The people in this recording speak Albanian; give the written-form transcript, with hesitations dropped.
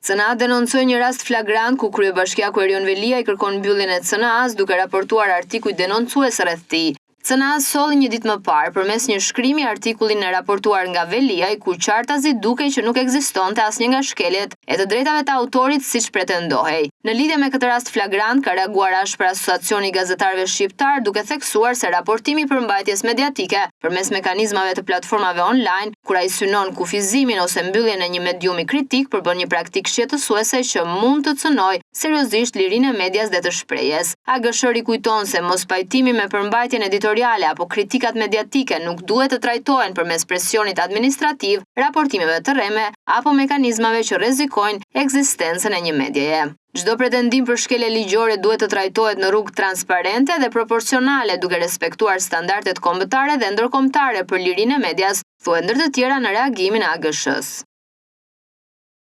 CNA denoncoi një rast flagrant ku kryebashkiaku Erion Velia i kërkon mbylljen e CNA-s duke raportuar artikuj denoncues rreth tij. CNA solli një ditë më parë përmes një shkrimi artikullin e raportuar nga Velia, ku qartazi dukej që nuk ekzistonte asnjë nga shkeljet e të drejtave të autorit siç pretendohej. Në lidhje me këtë rast flagrant ka reaguar ashpër Asociacioni i Gazetarëve Shqiptar duke theksuar se raportimi i përmbajtjes mediatike përmes mekanizmave të platformave online, kur ai synon kufizimin ose mbylljen e një mediumi kritik, përbën një praktikë shqetësuese që mund të cënojë seriozisht lirinë e medias dhe të shprehjes. AGSH kujton se mos pajtimi me përmbajtjen editoriale apo kritikat mediatike nuk duhet të trajtohen përmes presionit administrativ, raportimeve të rreme apo mekanizmave që rrezikojnë ekzistencën e një medieje. Çdo pretendim për shkelje ligjore duhet të trajtohet në rrugë transparente dhe proporcionale, duke respektuar standardet kombëtare dhe ndërkombëtare për lirinë e medias, thuhet ndër të tjera në reagimin e AGSH-s.